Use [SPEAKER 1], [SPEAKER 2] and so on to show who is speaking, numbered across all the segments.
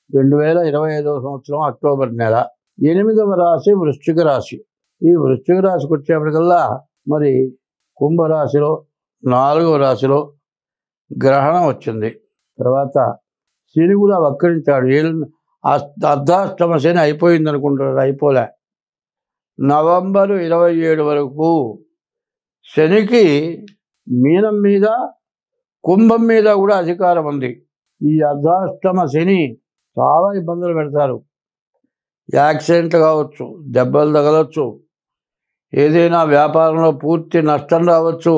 [SPEAKER 1] 2025వ సంవత్సరం అక్టోబర్ నెల 8వ రాశి వృశ్చిక రాశి. ఈ వృశ్చిక రాశికి వచ్చేప్పటికల్లా మరి కుంభరాశిలో 4వ రాశిలో గ్రహణం వచ్చింది. తర్వాత శని కూడా వక్రించాడు. అర్ధాష్టమ శని అయిపోయింది అనుకుంటారు, అయిపోలే. నవంబర్ 27 వరకు శనికి మీనం మీద కుంభం మీద కూడా అధికారం ఉంది. ఈ అర్ధాష్టమ శని చాలా ఇబ్బందులు పెడతారు. యాక్సిడెంట్లు కావచ్చు, దెబ్బలు తగలవచ్చు, ఏదైనా వ్యాపారంలో పూర్తి నష్టం రావచ్చు.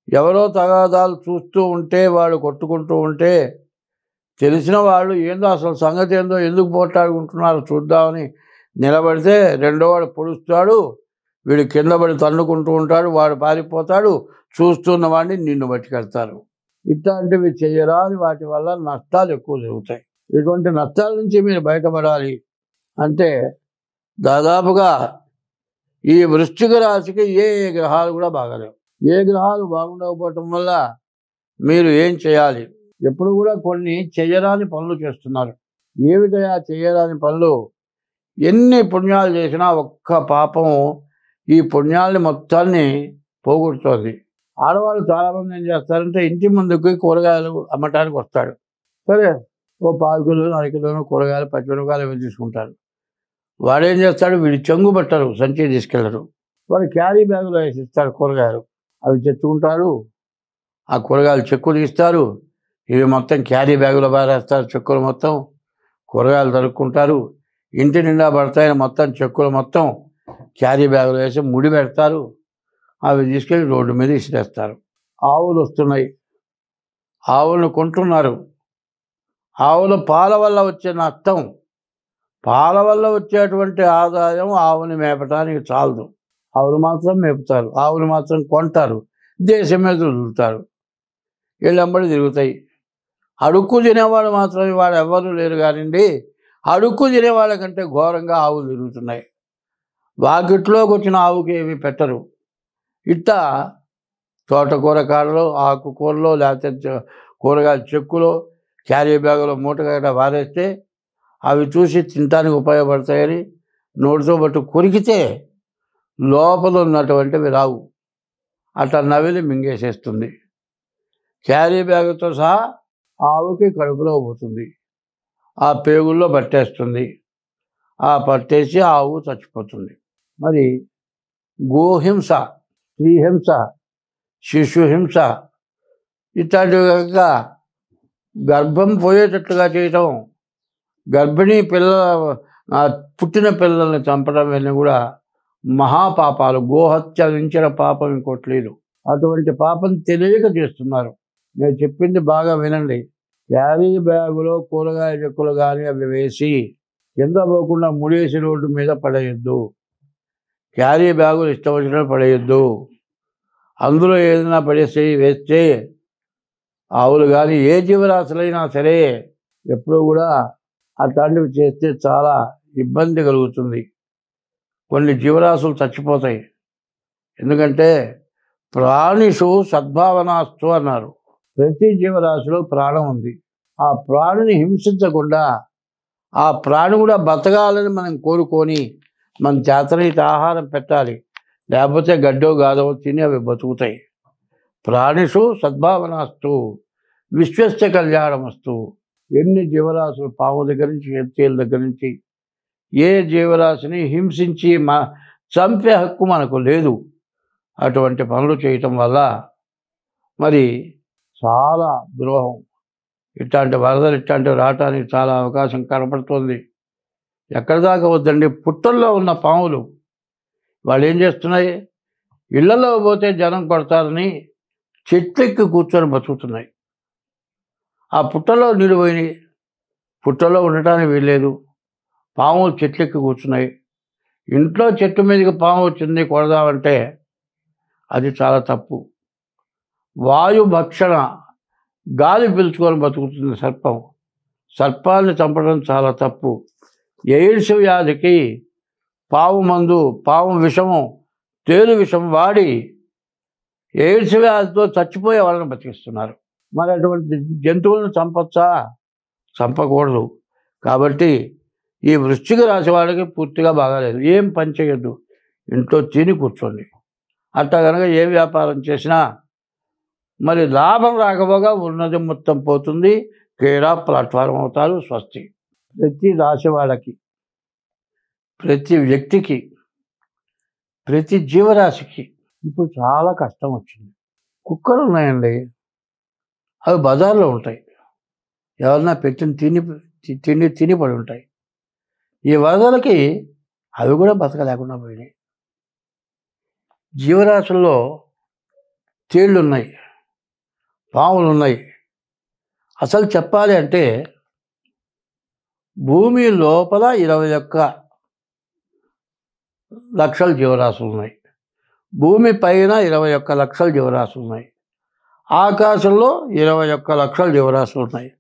[SPEAKER 1] ఎవరో తగాదాలు చూస్తూ ఉంటే, వాళ్ళు కొట్టుకుంటూ ఉంటే తెలిసిన వాళ్ళు ఏందో అసలు సంగతి ఏందో, ఎందుకు పోట్లాడుకుంటున్నారు చూద్దామని నిలబడితే రెండో వాడు పొడుస్తాడు, వీడు కింద పడి తన్నుకుంటూ ఉంటాడు, వాడు పారిపోతాడు, చూస్తున్న వాడిని నిన్ను పట్టుకెళ్తారు. ఇట్లాంటివి చేయరాని వాటి వల్ల నష్టాలు ఎక్కువ జరుగుతాయి. ఇటువంటి నష్టాల నుంచి మీరు బయటపడాలి అంటే దాదాపుగా ఈ వృశ్చిక రాశికి ఏ గ్రహాలు కూడా బాగాలేవు. ఏ గ్రహాలు బాగుండకపోవటం వల్ల మీరు ఏం చేయాలి? ఎప్పుడు కూడా కొన్ని చేయరాని పనులు చేస్తున్నారు. ఏమిటయా చేయరాని పనులు? ఎన్ని పుణ్యాలు చేసినా ఒక్క పాపం ఈ పుణ్యాలని మొత్తాన్ని పోగొడుతుంది. ఆడవాళ్ళు చాలామంది ఏం చేస్తారంటే ఇంటి ముందుకు కూరగాయలు అమ్మటానికి వస్తాడు. సరే, ఓ 1/4 కిలో 4 కిలోను కూరగాయలు, పచ్చిమిరపకాయలు ఇవి తీసుకుంటారు. వాడేం చేస్తాడు, వీడి చెంగు పట్టరు, సంచి తీసుకెళ్ళరు. వాడు క్యారీ బ్యాగులో వేసి ఇస్తాడు కూరగాయలు. అవి తెచ్చుకుంటారు. ఆ కూరగాయలు చెక్కులు తీస్తారు, ఇవి మొత్తం క్యారీ బ్యాగులో పారేస్తారు. చెక్కులు మొత్తం కూరగాయలు తరుక్కుంటారు. ఇంటి నిండా పడతాయని మొత్తం చెక్కులు మొత్తం క్యారీ బ్యాగులో వేసి ముడి పెడతారు. అవి తీసుకెళ్ళి రోడ్డు మీద ఇసిరేస్తారు. ఆవులు వస్తున్నాయి, ఆవులను కొంటున్నారు. ఆవుల పాల వల్ల వచ్చే నష్టం, పాల వల్ల వచ్చేటువంటి ఆదాయం ఆవుని మేపటానికి చాలదు. ఆవులు మాత్రం మేపుతారు, ఆవులు మాత్రం కొంటారు, దేశం మీద వదులుతారు, వీళ్ళంబడి తిరుగుతాయి. అడుక్కు తినేవాడు మాత్రం వాడు ఎవ్వరూ లేరు కానివ్వండి, అడుక్కు తినేవాళ్ళ కంటే ఘోరంగా ఆవులు తిరుగుతున్నాయి. వాకిట్లోకి వచ్చిన ఆవుకి ఏమి పెట్టరు. ఇట్లా తోటకూర కాడలో, ఆకుకూరలో, లేకపోతే కూరగాయల చెక్కులో క్యారీ బ్యాగులో మూటగా వారేస్తే అవి చూసి తినటానికి ఉపయోగపడతాయని నోటితో పట్టు కొరికితే లోపల ఉన్నటువంటివి రావు. అట్లా నవిలి మింగేసేస్తుంది. క్యారీ బ్యాగుతో సహా ఆవుకి కడుపులో పోతుంది, ఆ పేగుల్లో పట్టేస్తుంది. ఆ పట్టేసి ఆవు చచ్చిపోతుంది. మరి గోహింస, స్త్రీహింస, శిశుహింస ఇట్లాంటివి కనుక గర్భం పోయేటట్లుగా చేయటం, గర్భిణీ పుట్టిన పిల్లల్ని చంపడం ఇవన్నీ కూడా మహాపాపాలు. గోహత్య మించిన పాపం ఇంకోటి లేదు. అటువంటి పాపం తెలియక చేస్తున్నారు. నేను చెప్పింది బాగా వినండి. క్యారీ బ్యాగులో కూరగాయ చెక్కులు కానీ అవి వేసి కింద పోకుండా ముడేసి రోడ్డు మీద పడేయద్దు. క్యారీ బ్యాగులు ఇష్టం వచ్చినట్టు పడేయద్దు. అందులో ఏదైనా వేస్తే ఆవులు కానీ ఏ జీవరాశులైనా సరే ఎప్పుడూ కూడా అట్లాంటివి చేస్తే చాలా ఇబ్బంది కలుగుతుంది. కొన్ని జీవరాశులు చచ్చిపోతాయి. ఎందుకంటే ప్రాణిషు సద్భావనాస్తు అన్నారు. ప్రతి జీవరాశిలో ప్రాణం ఉంది. ఆ ప్రాణిని హింసించకుండా ఆ ప్రాణి కూడా బతకాలని మనం కోరుకొని మన చేతనైతే ఆహారం పెట్టాలి. లేకపోతే గడ్డో గాదో తిని అవి బతుకుతాయి. ప్రాణిషు సద్భావనాస్తు విశ్వస్య కళ్యాణమస్తు. ఎన్ని జీవరాశులు, పాము దగ్గర నుంచి ఎత్తేల దగ్గర నుంచి ఏ జీవరాశిని హింసించి చంపే హక్కు మనకు లేదు. అటువంటి పనులు చేయటం వల్ల మరి చాలా ద్రోహం. ఇట్లాంటి వరదలు ఇట్లాంటివి రావటానికి చాలా అవకాశం కనపడుతుంది. ఎక్కడి దాకా వద్దండి, పుట్టల్లో ఉన్న పాములు వాళ్ళు ఏం చేస్తున్నాయి, ఇళ్లలో పోతే జనం కొడతారని చెట్లెక్కి కూర్చొని బతుకుతున్నాయి. ఆ పుట్టలో నీళ్ళు పోయినాయి, పుట్టలో ఉండటానికి వీల్లేదు, పాములు చెట్లెక్కి కూర్చున్నాయి. ఇంట్లో చెట్టు మీదకి పాము వచ్చింది కొడదామంటే అది చాలా తప్పు. వాయు భక్షణ, గాలి పీల్చుకొని బతుకుతుంది సర్పం. సర్పాన్ని చంపడం చాలా తప్పు. ఎయిడ్స్ వ్యాధికి పాము మందు, పాము విషము, తేలు విషం వాడి ఎయిడ్స్ వ్యాధితో చచ్చిపోయే వాళ్ళని బతికిస్తున్నారు. మరి అటువంటి జంతువులను చంపచ్చా? చంపకూడదు. కాబట్టి ఈ వృశ్చిక రాశి వాళ్ళకి పూర్తిగా బాగాలేదు. ఏం పని చేయొద్దు, ఇంట్లో తిని కూర్చోండి. అట్లా కనుక ఏ వ్యాపారం చేసినా మరి లాభం రాకపోగా ఉన్నది మొత్తం పోతుంది. క్రీడా ప్లాట్ఫారం అవుతారు. స్వస్తి. ప్రతి రాశి వాళ్ళకి, ప్రతి వ్యక్తికి, ప్రతి జీవరాశికి ఇప్పుడు చాలా కష్టం వచ్చింది. కుక్కలు ఉన్నాయండి, అవి బజార్లో ఉంటాయి. ఎవరన్నా పెట్టిన తిని పడి ఉంటాయి. ఈ వరదలకి అవి కూడా బతకలేకుండా పోయినాయి. జీవరాశుల్లో తేళ్ళు ఉన్నాయి, పాములు ఉన్నాయి. అసలు చెప్పాలి అంటే భూమి లోపల 21 లక్షల జీవరాశులు ఉన్నాయి. భూమి పైన 21 లక్షల జీవరాశులు ఉన్నాయి. ఆకాశంలో 21 లక్షల జీవరాశులు ఉన్నాయి.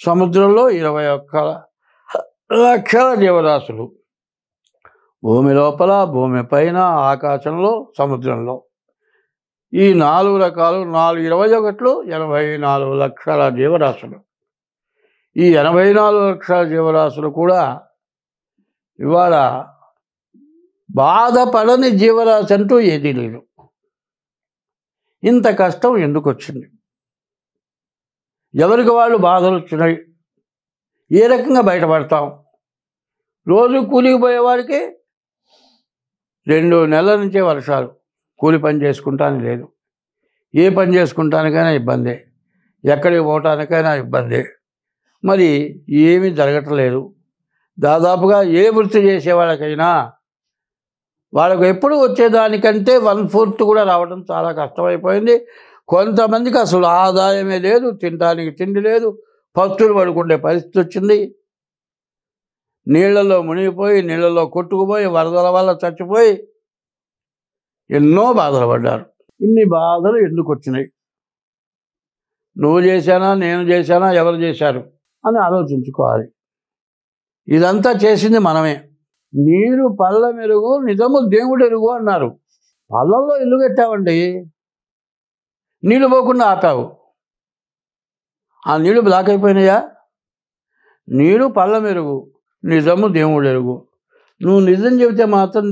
[SPEAKER 1] సముద్రంలో 21 లక్షల జీవరాశులు. భూమి లోపల, భూమి పైన, ఆకాశంలో, సముద్రంలో ఈ 4 రకాలు 21 84 లక్షల జీవరాశులు. ఈ 84 లక్షల జీవరాశులు కూడా ఇవాళ బాధపడని జీవరాశి అంటూ ఏదీ లేదు. ఇంత కష్టం ఎందుకు వచ్చింది? ఎవరికి వాళ్ళు బాధలు వచ్చినాయి. ఏ రకంగా బయటపడతాం? రోజు కూలికి పోయేవాడికి 2 నెలల నుంచే వర్షాలు. కూలి పని చేసుకుంటానికి లేదు. ఏ పని చేసుకుంటానికైనా ఇబ్బందే, ఎక్కడికి పోవటానికైనా ఇబ్బందే. మరి ఏమీ జరగట్లేదు. దాదాపుగా ఏ వృత్తి చేసేవాళ్ళకైనా వాళ్ళకు ఎప్పుడు వచ్చేదానికంటే 1/4 కూడా రావడం చాలా కష్టమైపోయింది. కొంతమందికి అసలు ఆదాయమే లేదు, తినడానికి తిండి లేదు, పస్తులు పడుకునే పరిస్థితి వచ్చింది. నీళ్లలో మునిగిపోయి, నీళ్లలో కొట్టుకుపోయి, వరదల వల్ల చచ్చిపోయి ఎన్నో బాధలు పడ్డారు. ఇన్ని బాధలు ఎందుకు వచ్చినాయి? నువ్వు చేశానా, నేను చేశానా, ఎవరు చేశారు అని ఆలోచించుకోవాలి. ఇదంతా చేసింది మనమే. నీరు పళ్ళ మెరుగు, నిజము దేవుడు ఎరుగు అన్నారు. పళ్ళల్లో ఇల్లు కట్టావండి, నీళ్ళు పోకుండా ఆపావు. ఆ నీళ్ళు బ్లాక్ అయిపోయినాయా? నీరు పళ్ళ మెరుగు, నిజము దేవుడు ఎరుగు. నువ్వు నిజం చెబితే మాత్రం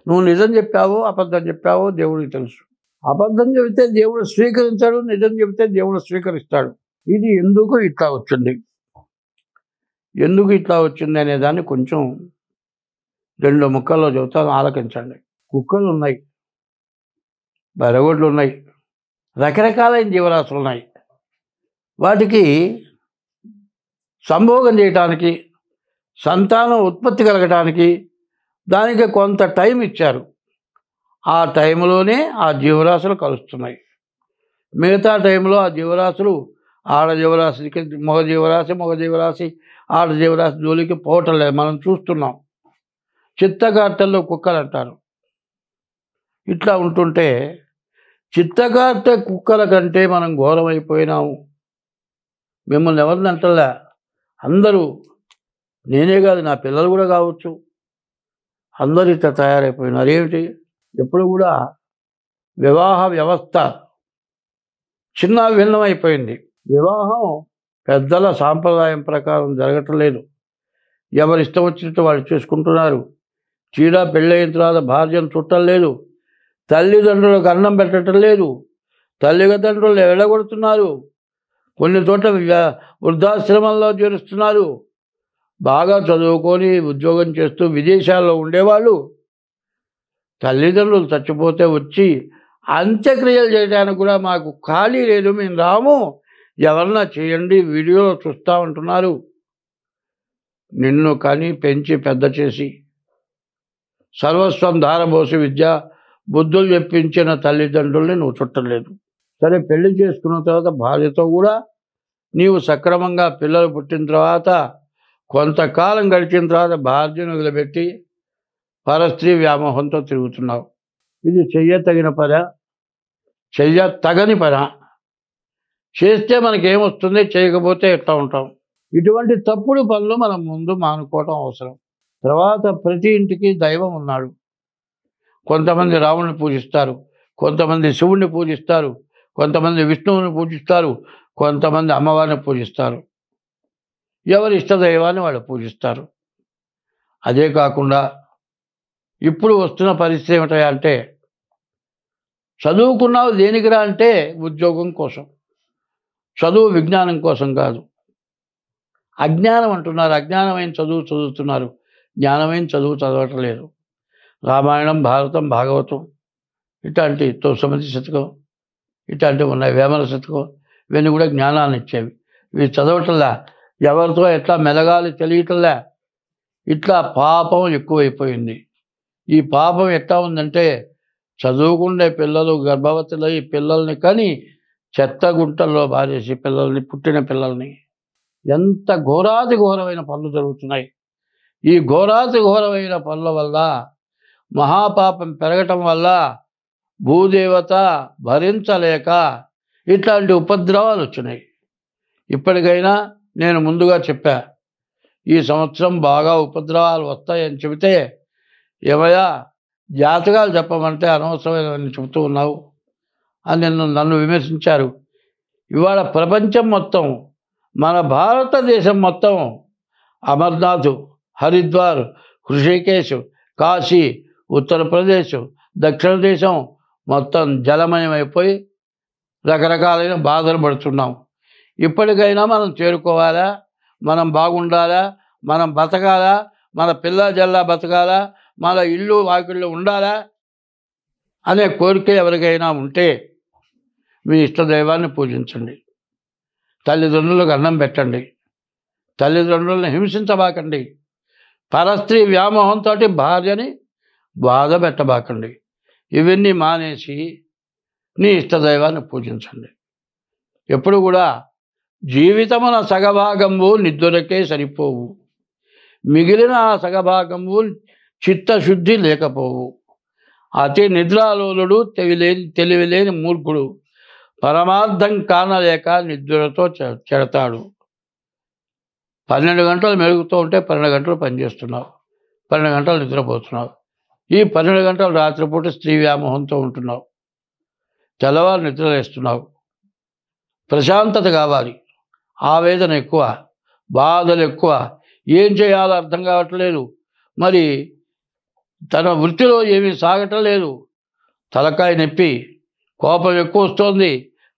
[SPEAKER 1] నువ్వు నిజం చెప్పావో అబద్ధం చెప్పావో దేవుడికి తెలుసు. అబద్ధం చెబితే దేవుడు స్వీకరించాడు, నిజం చెబితే దేవుడు స్వీకరిస్తాడు. ఇది ఎందుకు ఇట్లా వచ్చింది, ఎందుకు ఇట్లా వచ్చింది అనే దాన్ని కొంచెం 2 ముక్కల్లో చెబుతాను, ఆలకించండి. కుక్కలు ఉన్నాయి, బెరగొడ్లు ఉన్నాయి, రకరకాలైన జీవరాశులు ఉన్నాయి. వాటికి సంభోగం చేయటానికి, సంతానం ఉత్పత్తి కలగటానికి దానికి కొంత టైం ఇచ్చారు. ఆ టైంలోనే ఆ జీవరాశులు కలుస్తున్నాయి. మిగతా టైంలో ఆ జీవరాశులు ఆడ జీవరాశికి మగ జీవరాశి ఆడ జీవరాశి జోలికి పోవటం లేదు. మనం చూస్తున్నాం. చిత్తగార్తెల్లో కుక్కలు అంటారు. ఇట్లా ఉంటుంటే చిత్తగార్తె కుక్కల కంటే మనం ఘోరమైపోయినాము. మిమ్మల్ని ఎవరిని అంటలే, అందరూ, నేనే కాదు నా పిల్లలు కూడా కావచ్చు, అందరూ ఇట్లా తయారైపోయినారు. ఏమిటి? ఎప్పుడు కూడా వివాహ వ్యవస్థ చిన్న భిన్నమైపోయింది. వివాహం పెద్దల సాంప్రదాయం ప్రకారం జరగటం లేదు. ఎవరు ఇష్టం వచ్చినట్టు వాళ్ళు చేసుకుంటున్నారు. చీడ పెళ్ళయిన తర్వాత భార్యను చుట్టం లేదు, తల్లిదండ్రులకు అన్నం పెట్టడం లేదు, తల్లిదండ్రులు వెళ్ళగొడుతున్నారు, కొన్ని చోట్ల వృద్ధాశ్రమంలో చేరుస్తున్నారు. బాగా చదువుకొని ఉద్యోగం చేస్తూ విదేశాల్లో ఉండేవాళ్ళు తల్లిదండ్రులు చచ్చిపోతే వచ్చి అంత్యక్రియలు చేయడానికి కూడా మాకు ఖాళీ లేదు, మేము రాము, ఎవరన్నా చేయండి, వీడియోలో చూస్తూ ఉంటున్నారు. నిన్ను కని పెంచి పెద్ద చేసి సర్వస్వం ధారబోసి విద్య బుద్ధులు చెప్పించిన తల్లిదండ్రుల్ని నువ్వు చుట్టలేదు. సరే, పెళ్లి చేసుకున్న తర్వాత భార్యతో కూడా నీవు సక్రమంగా పిల్లలు పుట్టిన తర్వాత కొంతకాలం గడిచిన తర్వాత భార్యను వదిలిపెట్టి పరస్త్రీ వ్యామోహంతో తిరుగుతున్నావు. ఇది చెయ్యతగిన పనా? చెయ్యతగని పనా? చేస్తే మనకేమొస్తుంది, చేయకపోతే ఎట్లా ఉంటాం? ఇటువంటి తప్పుడు పనులు మనం ముందు మానుకోవటం అవసరం. తర్వాత ప్రతి ఇంటికి దైవం ఉన్నాడు. కొంతమంది రాముడిని పూజిస్తారు, కొంతమంది శివుణ్ణి పూజిస్తారు, కొంతమంది విష్ణువుని పూజిస్తారు, కొంతమంది అమ్మవారిని పూజిస్తారు. ఎవరి ఇష్టదైవాన్ని వాళ్ళు పూజిస్తారు. అదే కాకుండా ఇప్పుడు వస్తున్న పరిస్థితి ఏమిటంటే, చదువుకున్నావు దేనికిరా అంటే ఉద్యోగం కోసం, చదువు విజ్ఞానం కోసం కాదు. అజ్ఞానం అంటున్నారు, అజ్ఞానమైన చదువు చదువుతున్నారు, జ్ఞానమైన చదువు చదవటం లేదు. రామాయణం, భారతం, భాగవతం ఇట్లాంటి తొమ్మిది శతకం ఇట్లాంటివి ఉన్నాయి, వేమన శతకం, ఇవన్నీ కూడా జ్ఞానాన్ని ఇచ్చేవి. ఇవి చదవటంలా, ఎవరితో ఎట్లా మెలగాలి తెలియటంలా. ఇట్లా పాపం ఎక్కువైపోయింది. ఈ పాపం ఎట్లా ఉందంటే, చదువుకునే పిల్లలు గర్భవతులై పిల్లల్ని కానీ చెత్త గుంటల్లో బారేసి పిల్లల్ని, పుట్టిన పిల్లల్ని, ఎంత ఘోరాతి ఘోరమైన పనులు జరుగుతున్నాయి. ఈ ఘోరాతి ఘోరమైన పనుల వల్ల మహాపాపం పెరగటం వల్ల భూదేవత భరించలేక ఇట్లాంటి ఉపద్రవాలు వచ్చినాయి. ఇప్పటికైనా నేను ముందుగా చెప్పా, ఈ సంవత్సరం బాగా ఉపద్రవాలు వస్తాయని చెబితే, ఏమయ్యా జాతకాలు చెప్పమంటే అనవసరమైనవన్నీ చెబుతూ ఉన్నావు అని నన్ను విమర్శించారు. ఇవాళ ప్రపంచం మొత్తం, మన భారతదేశం మొత్తం అమర్నాథ్, హరిద్వార్, హృషికేశ్, కాశీ, ఉత్తరప్రదేశ్, దక్షిణ దేశం మొత్తం జలమయమైపోయి రకరకాలైన బాధలు పడుతున్నాం. ఇప్పటికైనా మనం చేరుకోవాలా, మనం బాగుండాలా, మనం బతకాలా, మన పిల్ల జల్లా బతకాలా, మన ఇల్లు వాకిళ్ళు ఉండాలా అనే కోరిక ఎవరికైనా ఉంటే మీ ఇష్టదైవాన్ని పూజించండి. తల్లిదండ్రులకు అన్నం పెట్టండి. తల్లిదండ్రులను హింసించబాకండి. పరస్త్రీ వ్యామోహంతో భార్యని బాధ పెట్టబాకండి. ఇవన్నీ మానేసి నీ ఇష్టదైవాన్ని పూజించండి. ఎప్పుడు కూడా జీవితమున సగభాగంబు నిద్దులకే సరిపోవు, మిగిలిన ఆ సగభాగంబు చిత్తశుద్ధి లేకపోవు. అతి నిద్రాలోలుడు తెలివిలేని మూర్ఖుడు పరమార్థం కానలేక నిద్రతో చెడతాడు. 12 గంటలు మెలుగుతూ ఉంటే 12 గంటలు పనిచేస్తున్నావు, 12 గంటలు నిద్రపోతున్నావు. ఈ 12 గంటలు రాత్రిపూట స్త్రీ వ్యామోహంతో ఉంటున్నావు, తెల్లవారు నిద్రలేస్తున్నావు. ప్రశాంతత కావాలి, ఆవేదన ఎక్కువ, బాధలు ఎక్కువ, ఏం చేయాలో అర్థం కావట్లేదు. మరి తన వృత్తిలో ఏమీ సాగటం లేదు, తలకాయ నొప్పి, కోపం ఎక్కువ వస్తోంది,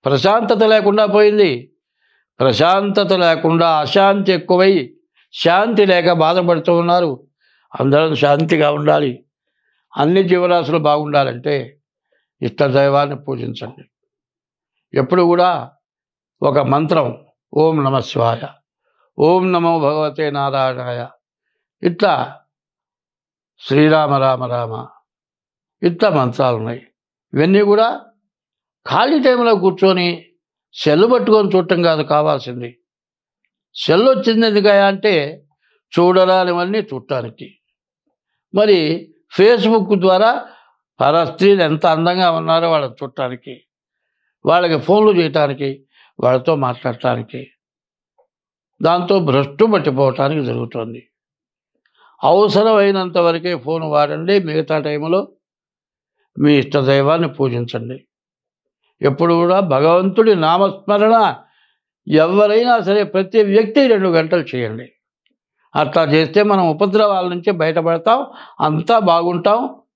[SPEAKER 1] ప్రశాంతత లేకుండా పోయింది. ప్రశాంతత లేకుండా అశాంతి ఎక్కువై శాంతి లేక బాధపడుతూ ఉన్నారు. అందరం శాంతిగా ఉండాలి, అన్ని జీవరాశులు బాగుండాలంటే ఇష్టదైవాన్ని పూజించండి. ఎప్పుడు కూడా ఒక మంత్రం, ఓం నమః శివాయ, ఓం నమో భగవతే నారాయణాయ, ఇట్లా శ్రీరామ రామ రామ, ఇట్లా మంత్రాలు ఉన్నాయి. ఇవన్నీ కూడా ఖాళీ టైంలో కూర్చొని సెల్ పట్టుకొని చూడటం కాదు కావాల్సింది. సెల్ వచ్చింది ఎందుకయా అంటే చూడరానివన్నీ చూడటానికి. మరి ఫేస్బుక్ ద్వారా పరస్త్రీలు ఎంత అందంగా ఉన్నారో వాళ్ళని చూడటానికి, వాళ్ళకి ఫోన్లు చేయటానికి, వాళ్ళతో మాట్లాడటానికి, దాంతో భ్రష్టు పట్టిపోవటానికి జరుగుతుంది. అవసరమైనంత వరకే ఫోన్ వాడండి, మిగతా టైంలో మీ ఇష్టదైవాన్ని పూజించండి. ఎప్పుడు కూడా భగవంతుడి నామస్మరణ ఎవరైనా సరే ప్రతి వ్యక్తి 2 గంటలు చేయండి. అట్లా చేస్తే మనం ఉపద్రవాల నుంచి బయటపడతాం, అంతా బాగుంటాం.